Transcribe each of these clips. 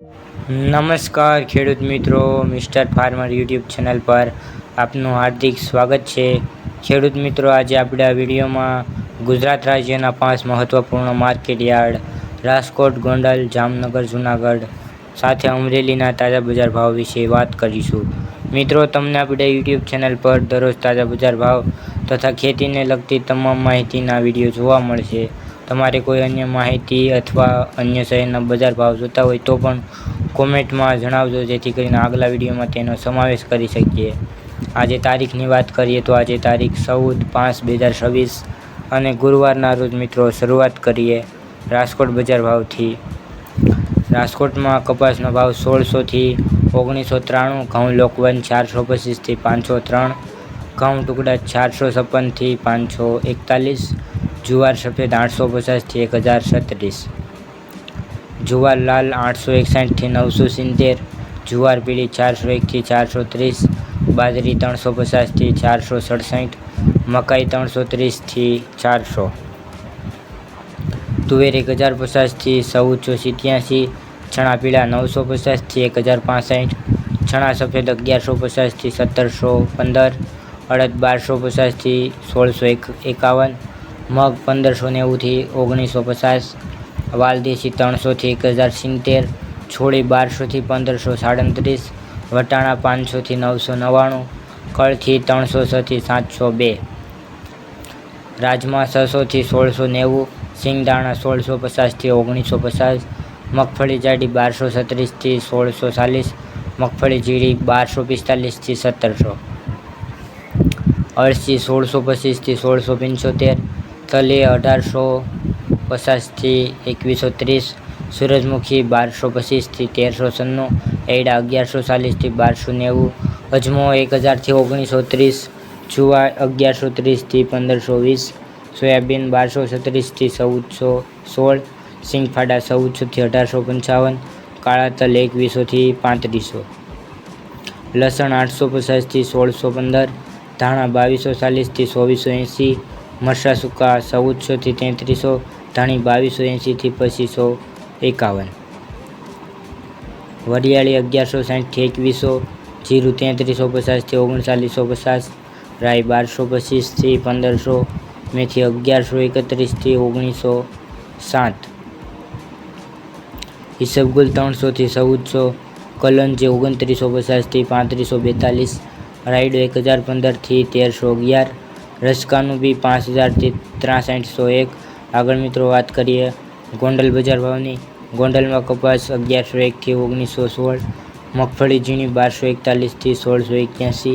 નમસ્કાર ખેડૂત મિત્રો, મિસ્ટર ફાર્મર યુટ્યુબ ચેનલ પર આપનું હાર્દિક સ્વાગત છે. ખેડૂત મિત્રો, આજે આપણે આ વિડીયોમાં ગુજરાત રાજ્યના 5 મહત્વપૂર્ણ માર્કેટ યાર્ડ રાજકોટ, ગોંડલ, જામનગર, જૂનાગઢ સાથે અમરેલીના તાજા બજાર ભાવ વિશે વાત કરીશું. મિત્રો, તમને આપણે યુટ્યુબ ચેનલ પર દરરોજ તાજા બજાર ભાવ તથા ખેતીને લગતી તમામ માહિતીના વિડીયો જોવા મળશે. તમારે કોઈ અન્ય માહિતી અથવા અન્ય શહેરના બજાર ભાવ જોતા હોય તો પણ કોમેન્ટમાં જણાવજો, જેથી કરીને આગલા વિડીયોમાં તેનો સમાવેશ કરી શકીએ. આજે તારીખની વાત કરીએ તો આજે તારીખ 14/5/2026 અને ગુરુવારના રોજ મિત્રો શરૂઆત કરીએ રાજકોટ બજાર ભાવથી. રાજકોટમાં કપાસનો ભાવ 1600 થી 1993, ઘઉં લોકવન 425 થી 503, ઘઉં ટુકડા 456 થી 541, જુવાર સફેદ 850 થી 1036, જુવાર લાલ 861 થી 970, જુવાર પીળી 401 થી 430, બાજરી 350 થી 467, મકાઈ 330 થી 400, તુવેર 1050 થી 1487, ચણા પીળા 950 થી 1065, ચણા સફેદ 1150 થી 1715, અડદ 1250 થી 1651, મગ 1590 થી 1950, વાલ દેશી 300 થી 1070, છોડી 1200 થી 1537, વટાણા 500 થી 999, કળથી 306 થી 702, રાજમા 600 થી 1690, સિંગદાણા 1650 થી 1950, મગફળી જાડી 1236 થી 1640, મગફળી ઝીણી 1245 થી 1700, અળસી 1625 થી 1675, તલી 1850 થી 2130, સૂરજમુખી 1225 થી 1396, એડા 1140 થી 1290, અજમો 1000 થી 1930, જુવાર 1130 થી 1520, સોયાબીન 1236 થી 1416, સિંગફાડા 1400 થી 1855, કાળા તલ 2100 થી 3500, લસણ 850 થી 1615, ધાણા 2240 થી 2480, મરચાં સૂકા 1400 થી 3300, ધાણી 2280 થી 2551, વરિયાળી 1160 થી 2100, જીરું 3350 થી 3950, રાઈ 1225 થી 1500, મેથી 1131 થી 1907, ઈસબગુલ 300 થી 1400, કલંજી 2950 થી 3542, રાયડો 1015 થી 1311, રસકાનું બી 5000 થી 6301. આગળ મિત્રો વાત કરીએ ગોંડલ બજાર ભાવની. ગોંડલમાં કપાસ 1101 થી 1916, મગફળી ઝીણી 1241 થી 1681,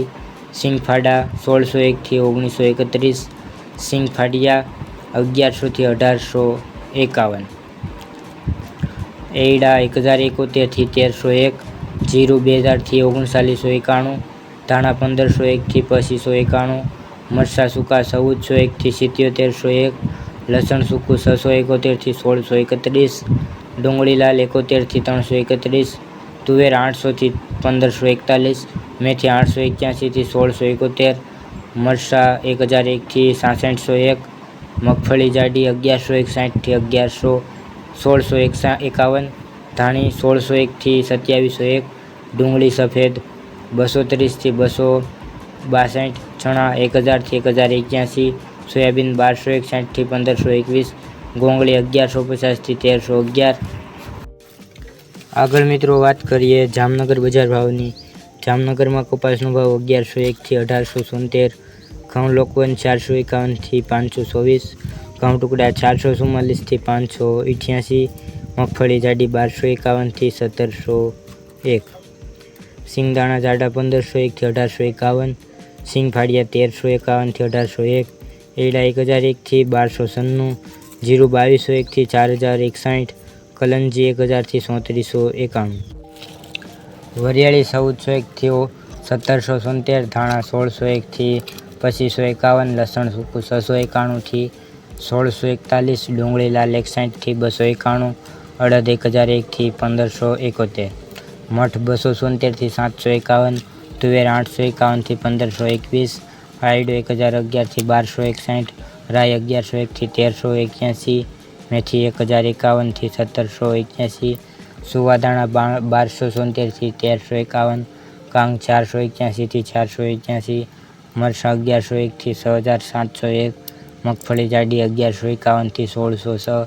સિંગફાડા 1601 થી 1931, સિંગફાડિયા 1100 થી 1851, એડા 1071 થી 1301, જીરું 2000 થી 3991, ધાણા 1501 થી 2591, મરચાં સૂકા 1401 થી 7701, લસણ સૂકું 671 થી 1631, ડુંગળી લાલ 71 થી 331, તુવેર 800 થી 1541, મેથી 881 થી 1671, મરચાં 1001 થી 6601, મગફળી જાડી 1161 થી 1651, ધાણી 1601 થી 2701, ડુંગળી સફેદ 230 થી 262, ચણા 1000 થી 1081, સોયાબીન 1261 થી 1521, ગોંગળી 1150 થી 1311. આગળ મિત્રો વાત કરીએ જામનગર બજાર ભાવની. જામનગરમાં કપાસનો ભાવ 1101 થી 1876, ઘઉં લોકવન 451 થી 524, ઘઉં ટુકડા 444 થી 588, મગફળી જાડી 1251 થી 1701, સિંગદાણા જાડા 1501 થી 1851, સિંગફાડિયા 1351 થી 1801, એડા 1001 થી 1296, જીરું 2201 થી 4061, કલંજી 1000 થી 3791, વરિયાળી 1401 થી 1770, ધાણા 1601 થી 2551, લસણ સૂકું 691 થી 1641, ડુંગળી લાલ 61 થી 291, અડદ 1001 થી 1571, મઠ 270 થી 751, તુવેર 851 થી 1521, રાયડો 1011 થી 1261, રાઈ 1101 થી 1381, મેથી 1051 થી 1781, સુવાદાણા 1273 થી 1351, કાંગ 481 થી 481, મરચાં 1101 થી 6701, મગફળી જાડી 1151 થી 1606,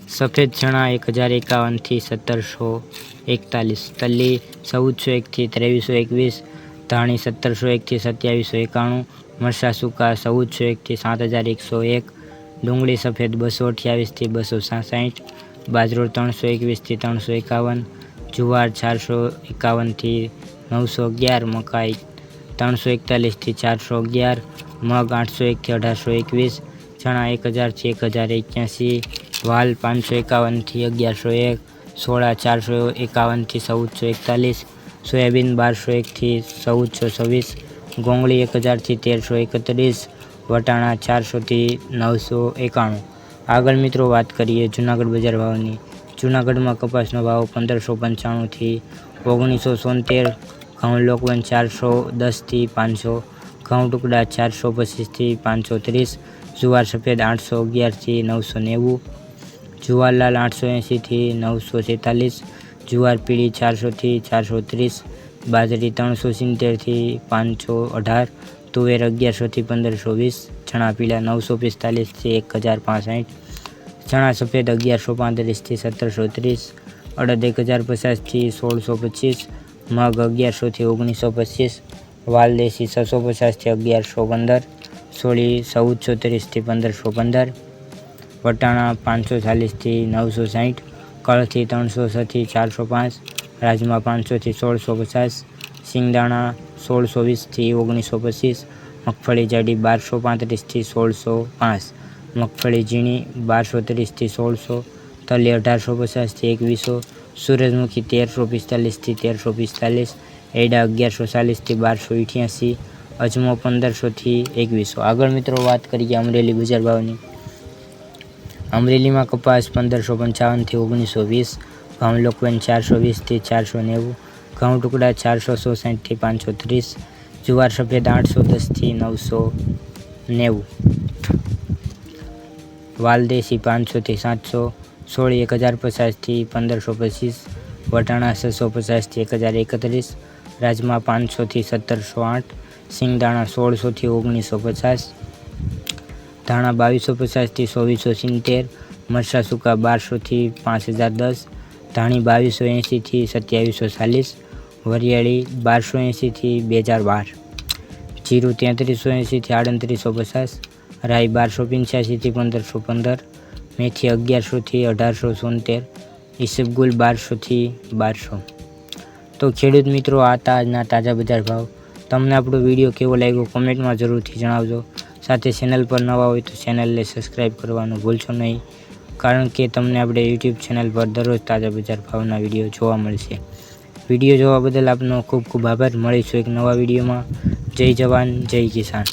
સફેદ ચણા 1051 થી 1741, તલી 1401 થી 2321, ધાણી 1701 થી 2791, મરચાં સૂકા 1401 થી 7101, ડુંગળી સફેદ 228 થી 266, બાજરો 321 થી 351, જુવાર 451 થી 911, મકાઈ 341 થી 411, મગ 801 થી 1821, ચણા 1000 થી 1081, વાલ 551 થી 1101, સોળા 451 થી 1441, સોયાબીન 1201 થી 1426, ગોંગળી 1000 થી 1331, વટાણા 400 થી 991. આગળ મિત્રો વાત કરીએ જૂનાગઢ બજાર ભાવની. જૂનાગઢમાં કપાસનો ભાવ 1595 થી 1973, ઘઉં લોકવન 410 થી 500, ઘઉં ટુકડા 425 થી 530, જુવાર સફેદ 811 થી 990, જુવારલાલ 880 થી 946, જુવાર પીળી 400 થી 430, બાજરી 370 થી 518, તુવેર 1100 થી 1520, ચણા પીળા 945 થી 1065, ચણા સફેદ 1135 થી 1730, અડદ 1050 થી 1625, મગ 1100 થી 1925, વાલ દેશી 650 થી 1115, સોળી 1430 થી 1515, વટાણા 540 થી 960, કળથી 306 થી 405, રાજમા 500 થી 1650, સિંગદાણા 1620 થી 1925, મગફળી જાડી 1235 થી 1605, મગફળી ઝીણી 1230 થી 1600, તલી 1850 થી 2100, સૂરજમુખી 1345 થી 1345, એડા 1140 થી 1288, અજમો 1500 થી 2100. આગળ મિત્રો વાત કરીએ અમરેલી બજાર ભાવની. અમરેલીમાં કપાસ 1555 થી 1920, ઘઉં લોકવન 420 થી 490, ઘઉં ટુકડા 467 થી 530, જુવાર સફેદ 810 થી 990, વાલ દેશી 500 થી 700, સોળી 1050 થી 1525, વટાણા 650 થી 1031, રાજમા 500 થી 1708, સિંગદાણા 1600 થી 1950, ધાણા 2250 થી 2470, મરચાં સૂકા 1200 થી 5010, ધાણી 2280 થી 2740, વરિયાળી 1280 થી 2012, જીરું 3380 થી 3850, રાઈ 1285 થી 1515, મેથી 1100 થી 1870, ઈસબગુલ 1200 થી 1200. તો ખેડૂત મિત્રો આ હતા આજના તાજા બજાર ભાવ. તમને આપણો વિડીયો કેવો લાગ્યો કોમેન્ટમાં જરૂરથી જણાવજો. સાથે ચેનલ પર નવા હોય તો ચેનલને સબસ્ક્રાઈબ કરવાનું ભૂલશો નહીં, કારણ કે તમને આપણે યુટ્યુબ ચેનલ પર દરરોજ તાજા બજાર ભાવના વિડીયો જોવા મળશે. વિડીયો જોવા બદલ આપનો ખૂબ ખૂબ આભાર. મળીશું એક નવા વિડીયોમાં. જય જવાન જય કિસાન.